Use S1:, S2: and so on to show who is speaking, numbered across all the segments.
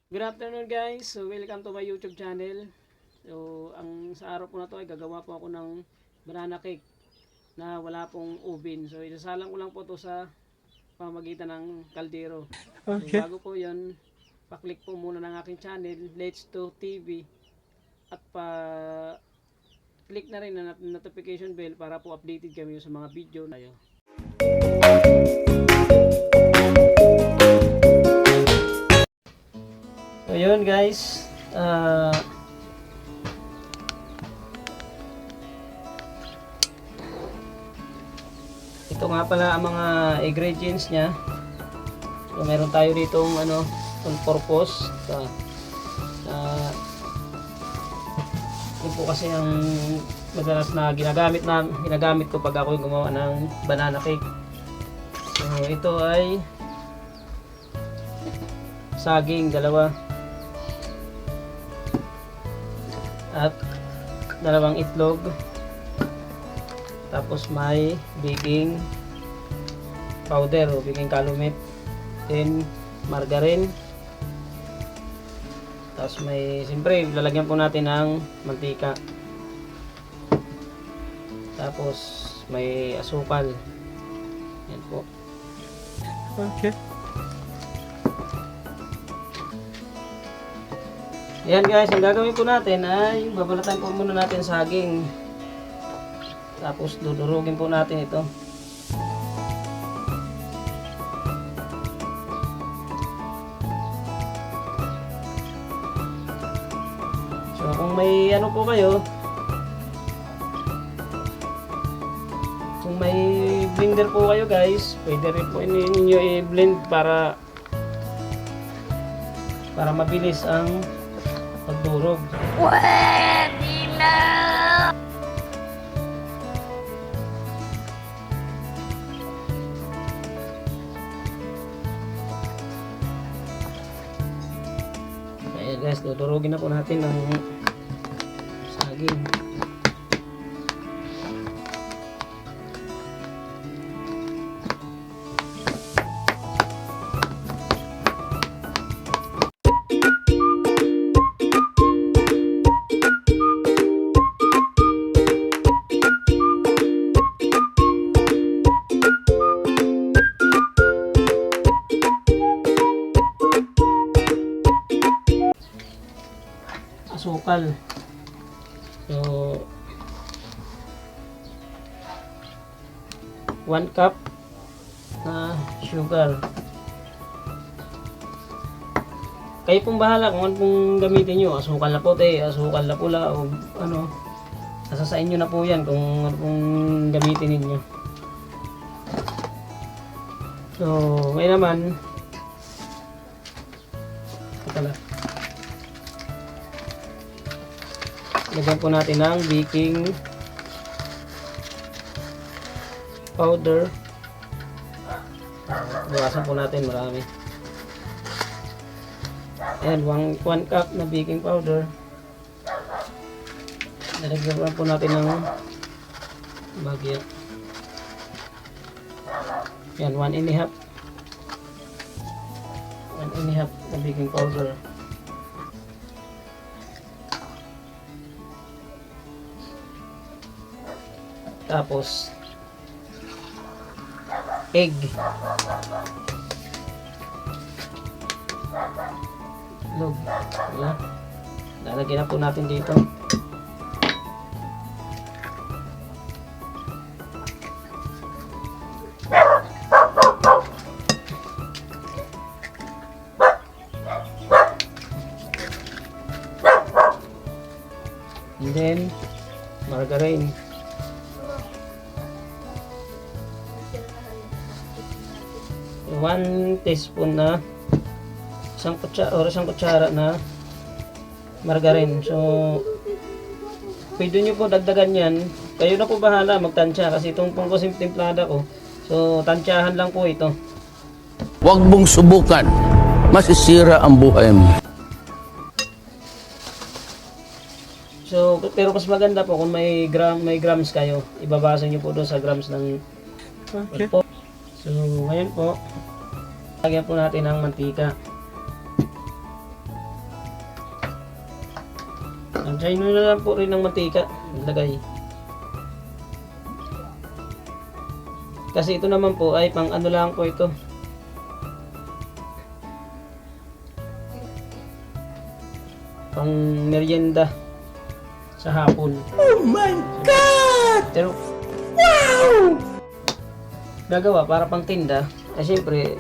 S1: Good afternoon guys, so welcome to my YouTube channel. So sa araw po na to ay gagawa po ako ng banana cake na wala pong oven. So isasalang ko lang po to sa pamamagitan ng kaldero. So bago po yon, pa-click po muna ng aking channel, Let's Do TV, at pa-click na rin na notification bell para po updated kami sa mga video na yun. So yun guys, ito nga pala ang mga ingredients nya. So meron tayo ditong all-purpose. Ito po kasi ang madalas na ginagamit ko pag ako gumawa ng banana cake. So ito ay saging, dalawa. At dalawang itlog, tapos may baking powder o baking calumet, then margarine, tapos may, siyempre lalagyan po natin ng mantika, tapos may asukal. Yan po. Okay. Yan guys, ang gagawin po natin ay babalatan po muna natin saging. Tapos dudurugin po natin ito. So kung may po kayo, kung may blender po kayo guys, pwede rin po ninyo i-blend para mabilis ang pagdurog. Pwede na! Ayan guys, dudurugin na po natin ang saging. Asukal. So 1 cup na sugar. Kayo pong bahala kung ano pong gamitin nyo. Asukal na puti, asukal na pula, o nasa sa inyo na po yan kung ano pong gamitin ninyo. So ngayon naman lagyan po natin ng baking powder. Bawasan po natin marami. And 1 cup na baking powder. Nalagyan po natin ng bagya. Yan, 1 and a half na baking powder. Tapos egg. Log. Wala. Lalagyan na po natin dito. And then margarine. 1 teaspoon na isang kutsara na margarine. So pwede nyo po dagdagan yan, kayo na po bahala magtansya, kasi itong pong timplada ko, so tansyahan lang po ito.
S2: Huwag mong subukan, masisira ang buhay mo.
S1: So pero mas maganda po kung may grams kayo, ibabasa nyo po doon sa grams ng po. So ngayon po lagyan po natin ng mantika. Try nyo na lang po rin ng mantika. Ilagay. Kasi ito naman po ay pang ano lang po ito. Pang merienda sa hapon.
S2: Oh my God!
S1: Pero, wow! Gagawa para pang tinda. Eh syempre,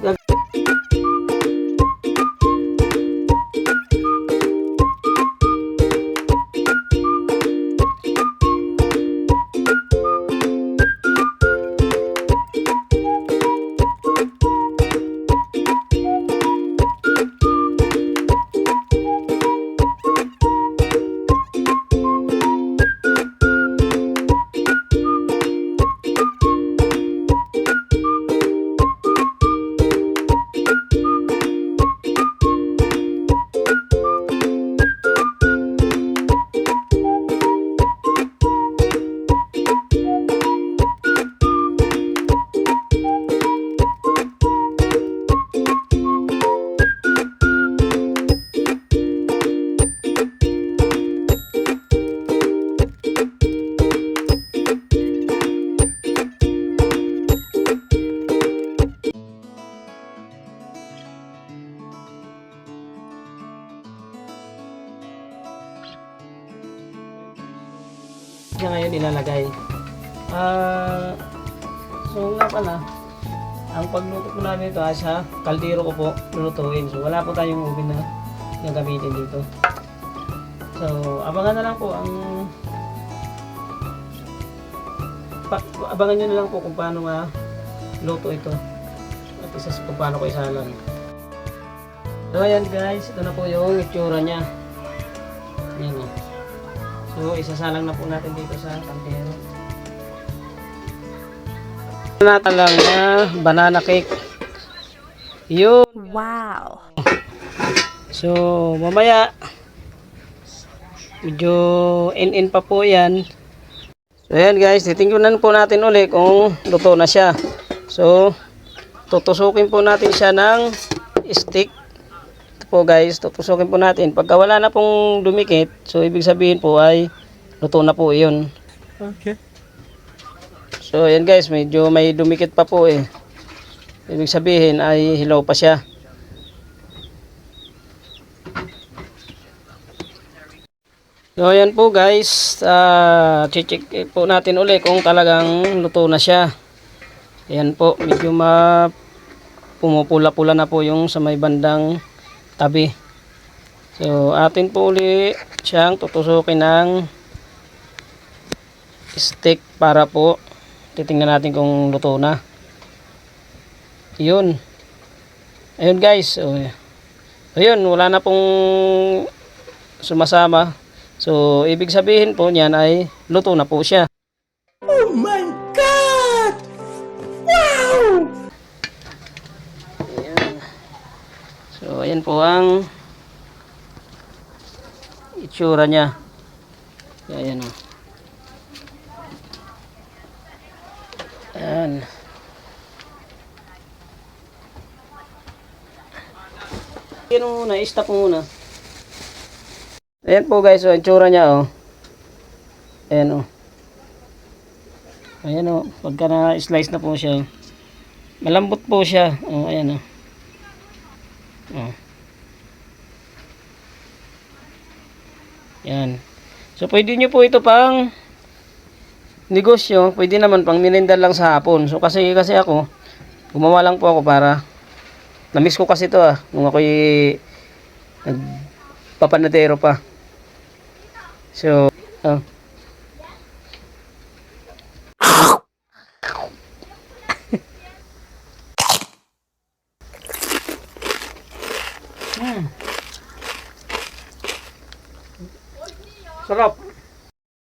S1: siya ngayon ilalagay. So nga pala, ang pagluto po namin ito ay sa kaldero ko po lulutuin. So wala po tayong oven na gagamitin dito. So abangan na lang po ang abangan nyo na lang po kung paano luto ito at isa kung paano ko isalang. So ayan guys, ito na po yung itsura nya. Ayan o. So, isasalang na po natin dito sa kaldero. Natin lang na banana cake. Yun.
S3: Wow!
S1: So, mamaya, medyo in pa po yan. So, ayan guys, titingnan po natin uli kung luto na siya. So, tutusukin po natin siya ng stick. Po guys, tutusukin po natin. Pagka wala na pong dumikit, so ibig sabihin po ay luto na po iyon.
S2: Okay.
S1: So ayan guys, medyo may dumikit pa po eh. Ibig sabihin ay hilaw pa siya. So ayan po guys, check po natin uli kung talagang luto na siya. Ayan po, medyo pumupula-pula na po yung sa may bandang tabi. So atin po uli siyang tutusukin ng stick para po titingnan natin kung luto na. Yun. Ayun guys. So, ayun, wala na pong sumasama. So ibig sabihin po niyan ay luto na po siya.
S2: Oh my God! Wow!
S1: So ayan po ang itsura niya. Ayan o. Ayan. Ayan o muna, i-stop muna. Ayan po guys, o itsura niya o. Ayan o. Ayan o, pagka na-slice na po siya. Malambot po siya. O, ayan o. Oh. Yan. So pwede nyo po ito pang negosyo, pwede naman pang merienda lang sa hapon. So kasi ako gumawa lang po ako para na-miss ko kasi ito nung ako'y nagpapanadero pa. So sarap.